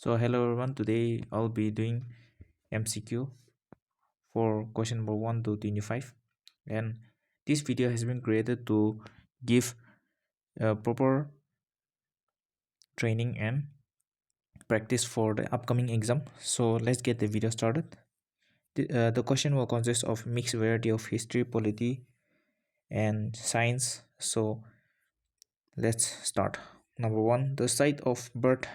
So hello everyone, today I'll be doing MCQ for question number 1 to 25, and this video has been created to give proper training and practice for the upcoming exam. So let's get the video started. The question will consist of mixed variety of history, polity and science. So let's start. Number 1, the site of birth,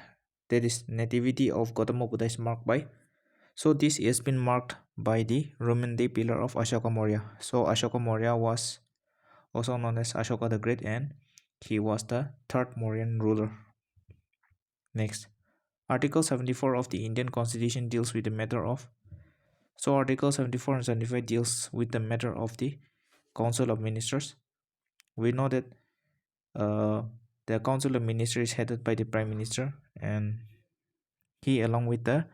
that is nativity of Gautama Buddha, is marked by. So this has been marked by the Roman day pillar of Ashoka Maurya. So Ashoka Maurya was also known as Ashoka the Great, and he was the third Mauryan ruler. Next, Article 74 of the Indian Constitution deals with the matter of. So Article 74 and 75 deals with the matter of the Council of Ministers. We know that uh, the Council of Ministers is headed by the Prime Minister, and he, along with the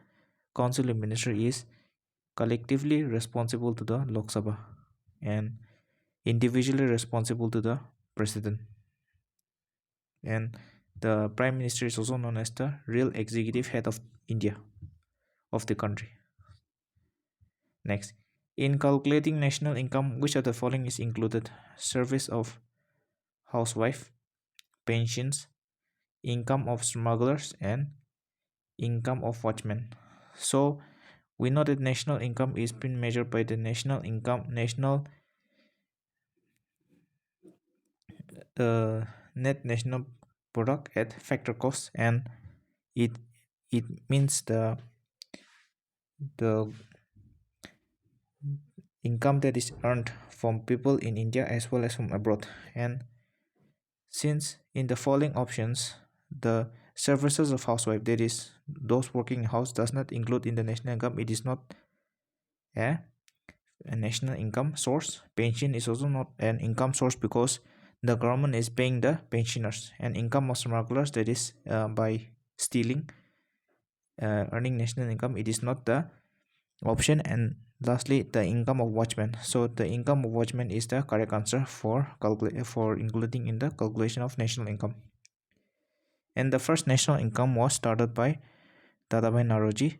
Council of Ministers, is collectively responsible to the Lok Sabha and individually responsible to the President. And the Prime Minister is also known as the real executive head of India, of the country. Next, in calculating national income, which of the following is included? Service of housewife, pensions, income of smugglers, and income of watchmen. So we know that national income is being measured by the national net national product at factor cost, and it it means the income that is earned from people in India as well as from abroad. And since in the following options the services of housewife, that is those working in house, does not include in the national income, it is not a, a national income source. Pension is also not an income source because the government is paying the pensioners. And income of smugglers, that is by stealing, earning national income, it is not the option. And lastly, the income of watchmen. So the income of watchmen is the correct answer for including in the calculation of national income. And the first national income was started by Dadabhai Naoroji.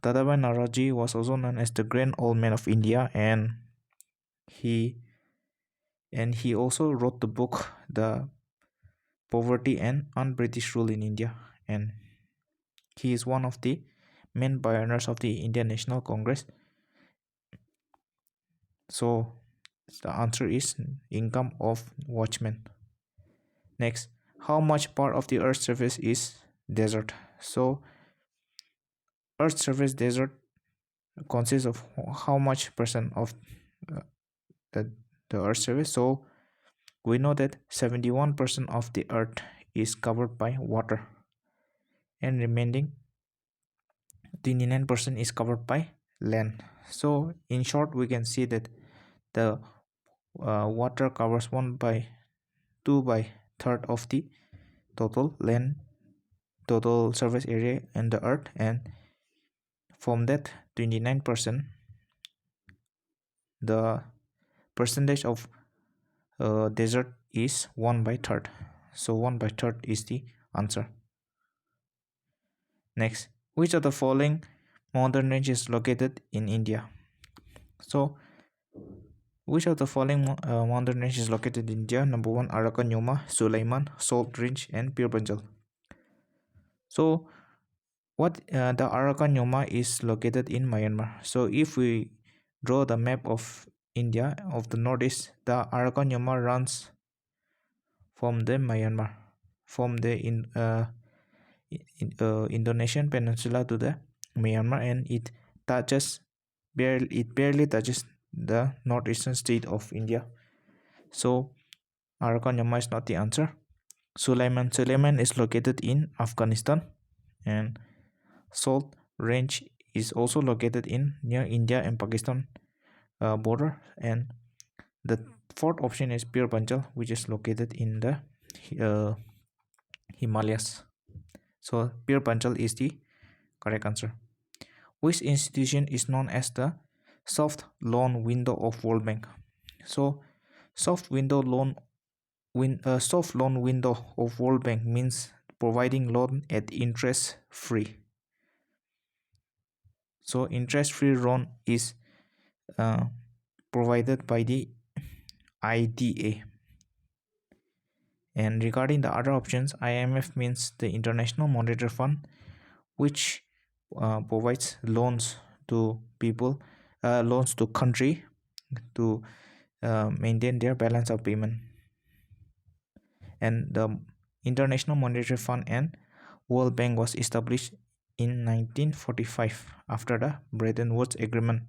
Dadabhai Naoroji was also known as the Grand Old Man of India, and he also wrote the book The Poverty and Un-British Rule in India, and he is one of the main pioneers of the Indian National Congress. So the answer is income of watchmen. Next, how much part of the Earth's surface is desert? So Earth's surface desert consists of how much percent of uh, the, the Earth's surface? So we know that 71% of the Earth is covered by water, and remaining 29% is covered by land. So in short, we can see that the water covers 1 by 2 by third of the total surface area in the earth, and from that 29%, the percentage of desert is 1 by third. So 1 by third is the answer. Next, which of the following mountain range is located in India? So which of the following mountain range is located in India? Number 1, Arakan Yoma, Sulaiman, Salt Range, and Pir Panjal. So what the Arakan Yoma is located in Myanmar. So if we draw the map of India of the northeast, the Arakan Yoma runs from the Myanmar, from the Indonesian peninsula to the Myanmar, and it barely touches the northeastern state of India. So Arakan Yama is not the answer. Sulaiman is located in Afghanistan, and Salt Range is also located in near India and Pakistan border. And the fourth option is Pir Panjal, which is located in the Himalayas. So Pir Panjal is the correct answer. Which institution is known as the soft loan window of World Bank? So soft loan window of World Bank means providing loan at interest free. So interest-free loan is uh, provided by the IDA. And regarding the other options, IMF means the International Monetary Fund, which provides loans to people, loans to country to maintain their balance of payment. And the International Monetary Fund and World Bank was established in 1945 after the Bretton Woods Agreement.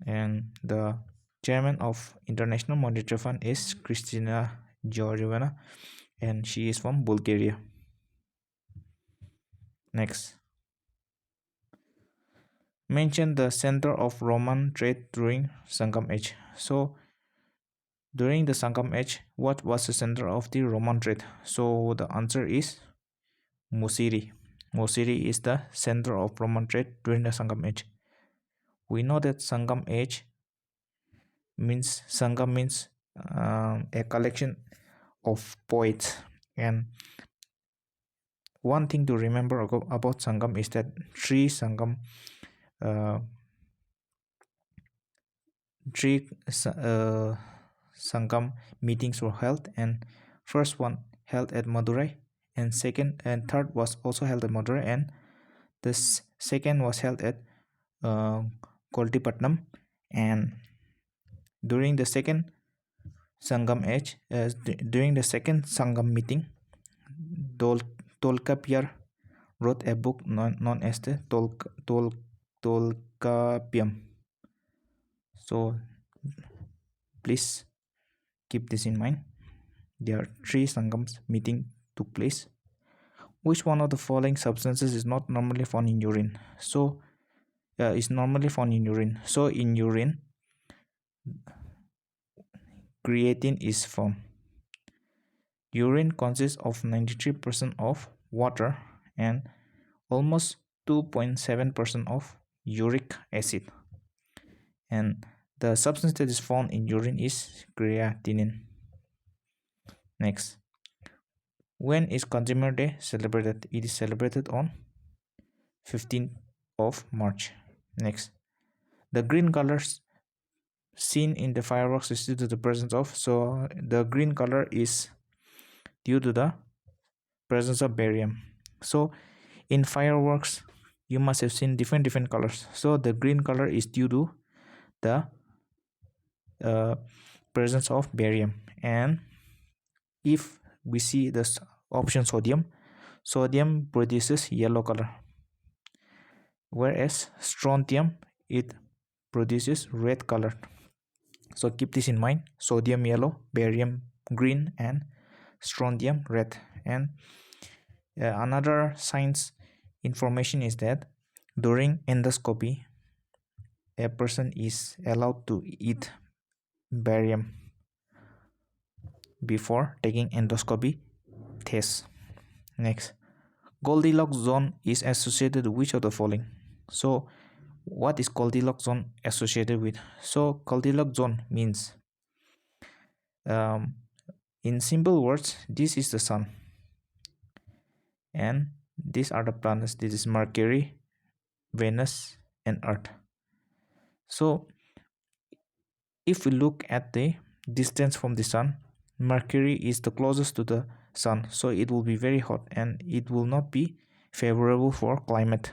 And the chairman of International Monetary Fund is Kristina Georgieva, and she is from Bulgaria. Next, mention the center of Roman trade during Sangam age. So during the Sangam age, what was the center of the Roman trade? So the answer is Musiri. Musiri is the center of Roman trade during the Sangam age. We know that Sangam means a collection of poets. And one thing to remember about Sangam is that uh, three Sangam meetings were held, and first one held at Madurai, and second and third was also held at Madurai, and the second was held at Koltipatnam. And during the second during the second Sangam meeting, Dol Tolkapiar wrote a book known as the Tolkapiam. So please keep this in mind. There are three Sangams meeting took place. Which one of the following substances is not normally found in urine? So is normally found in urine. So in urine, creatine is found. Urine consists of 93% of water and almost 2.7% of uric acid. And the substance that is found in urine is creatinine. Next, when is Consumer Day celebrated? It is celebrated on 15th of March. Next, the green colors seen in the fireworks is due to the presence of, so the green color is due to the presence of barium. So in fireworks you must have seen different colors, so the green color is due to the uh, presence of barium. And if we see the option sodium produces yellow color, whereas strontium it produces red color. So keep this in mind: sodium yellow, barium green, and strontium red. And another science information is that during endoscopy a person is allowed to eat barium before taking endoscopy test. Next, Goldilocks zone is associated with which of the following? So what is Goldilocks zone associated with? So Goldilocks zone means, in simple words, this is the sun and these are the planets. This is Mercury, Venus, and Earth. So if we look at the distance from the sun, Mercury is the closest to the sun, so it will be very hot and it will not be favorable for climate.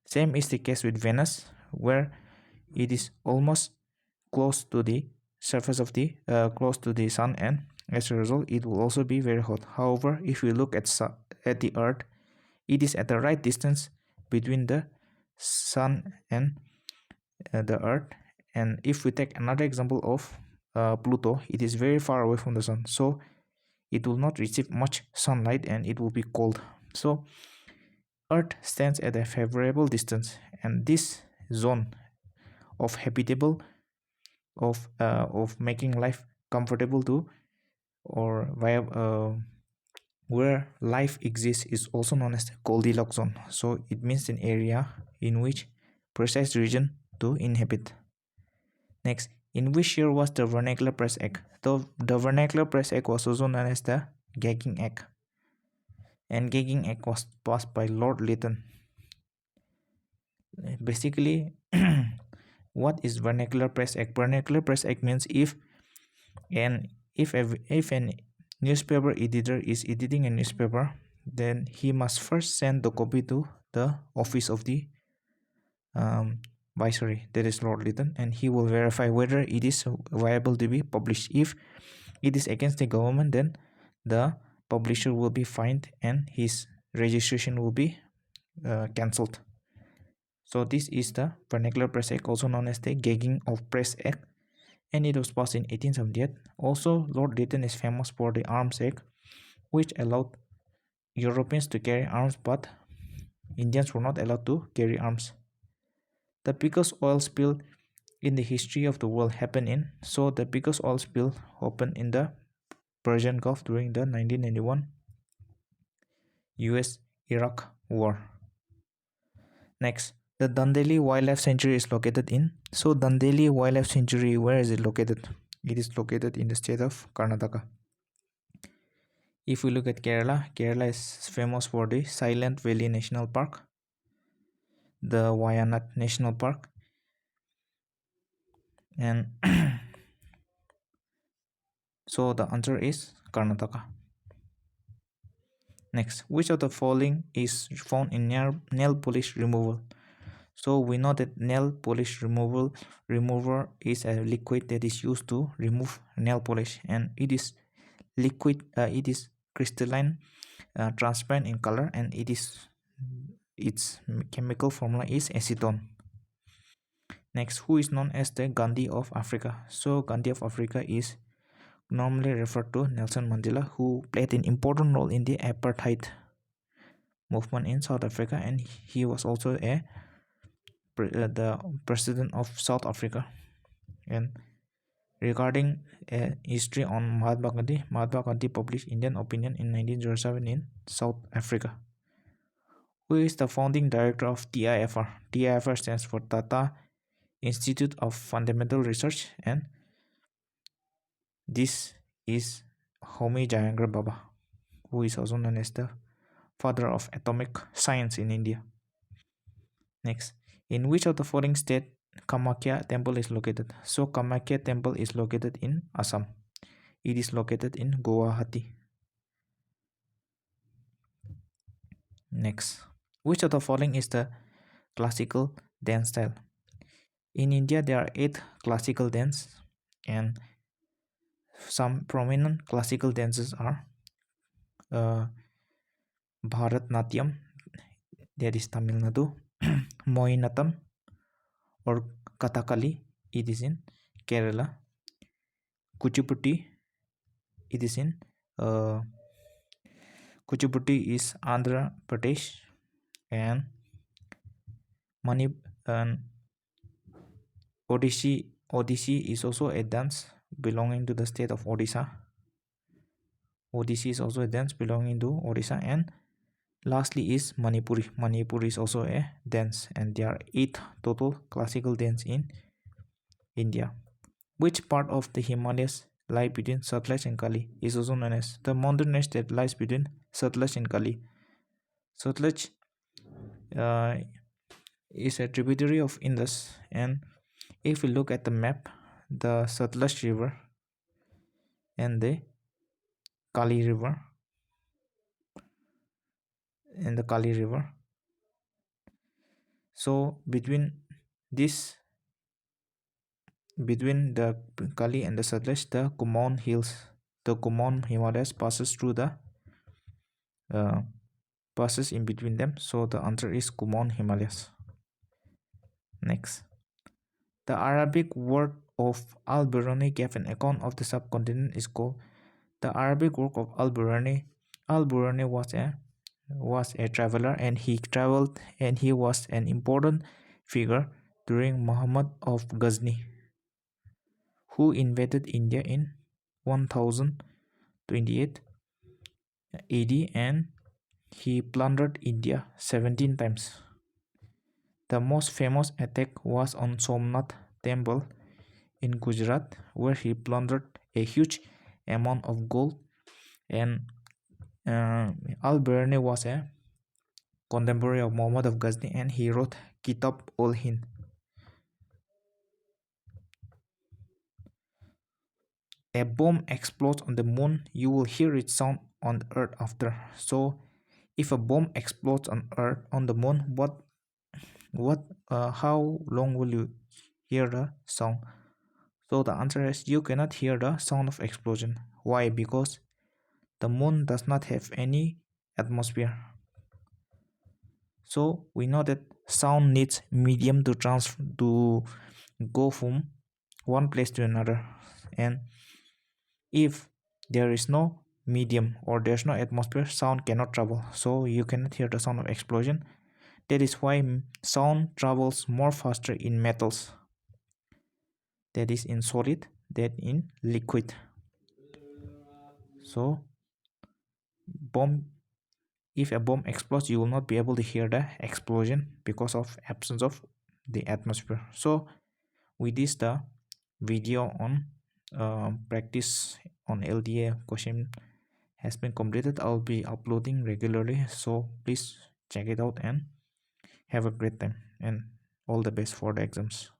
Same is the case with Venus, where it is almost close to the surface of the close to the sun, and as a result it will also be very hot. However, if we look at the Earth, it is at the right distance between the sun and the Earth. And if we take another example of Pluto, it is very far away from the sun, so it will not receive much sunlight and it will be cold. So Earth stands at a favorable distance, and this zone of habitable of making life comfortable to or where life exists is also known as the Goldilocks zone. So it means an area in which precise region to inhabit. Next, in which year was the Vernacular Press Act? The Vernacular Press Act was also known as the Gagging Act, and Gagging Act was passed by Lord Lytton. Basically, what is vernacular press act? Vernacular press act means and if an newspaper editor is editing a newspaper, then he must first send the copy to the office of the viceroy, that is Lord Lytton, and he will verify whether it is viable to be published. If it is against the government, then the publisher will be fined and his registration will be cancelled. So this is the vernacular press act, also known as the gagging of press act, and it was passed in 1878. Also, Lord Lytton is famous for the Arms Act, which allowed Europeans to carry arms, but Indians were not allowed to carry arms. The biggest oil spill in the history of the world happened in the biggest oil spill happened in the Persian Gulf during the 1991 US Iraq War. Next, the Dandeli Wildlife Sanctuary is located in. So Dandeli Wildlife Sanctuary, where is it located? It is located in the state of Karnataka. If we look at Kerala, Kerala is famous for the Silent Valley National Park, the Wayanad National Park, and so the answer is Karnataka. Next, which of the following is found in nail polish removal? So we know that nail polish remover is a liquid that is used to remove nail polish, and it is liquid. It is crystalline, transparent in color, and its chemical formula is acetone. Next, who is known as the Gandhi of Africa? So Gandhi of Africa is normally referred to Nelson Mandela, who played an important role in the apartheid movement in South Africa, and he was also the president of South Africa. And regarding history on Mahatma Gandhi published Indian Opinion in 1907 in South Africa. Who is the founding director of TIFR? TIFR stands for Tata Institute of Fundamental Research, and this is Homi Jayangre Baba, who is also known as the father of atomic science in India. Next, in which of the following state Kamakya temple is located? So Kamakya temple is located in Assam. It is located in Guwahati. Next, which of the following is the classical dance style? In India, there are 8 classical dance, and some prominent classical dances are Bharatnatyam, that is Tamil Nadu, Mohinattam or Kathakali, it is in Kerala, Kuchipudi, it is in Kuchipudi is Andhra Pradesh, and Mani and Odissi is also a dance belonging to the state of Odisha. Odissi is also a dance belonging to Odisha, and lastly is Manipuri. Manipuri is also a dance, and there are 8 total classical dance in India. Which part of the Himalayas lie between Satluj and Kali is also known as the mountain range that lies between Satluj and Kali. Satluj is a tributary of Indus, and if we look at the map, the Satluj River and the Kali River so between the Kali and the Satluj, the Kumaon Hills, the Kumaon Himalayas passes in between them. So the answer is Kumaon Himalayas. Next, the Arabic word of Al-Biruni gave an account of the subcontinent is called the Arabic work of Al-Biruni. Al-Biruni was a traveler, and he traveled, and he was an important figure during Muhammad of Ghazni, who invaded India in 1028 AD, and he plundered India 17 times. The most famous attack was on Somnath temple in Gujarat, where he plundered a huge amount of gold, and Al-Biruni was a contemporary of Muhammad of Ghazni, and he wrote Kitab ul Hind. A bomb explodes on the moon, you will hear its sound on the earth after. So if a bomb explodes on earth on the moon, how long will you hear the sound? So the answer is you cannot hear the sound of explosion. Why? Because the moon does not have any atmosphere. So we know that sound needs medium to go from one place to another, and if there is no medium or there's no atmosphere, sound cannot travel, so you cannot hear the sound of explosion. That is why sound travels more faster in metals, that is in solid, than in liquid. So bomb if a bomb explodes, you will not be able to hear the explosion because of absence of the atmosphere. So with this, the video on practice on LDA question has been completed. I'll be uploading regularly, so please check it out and have a great time and all the best for the exams.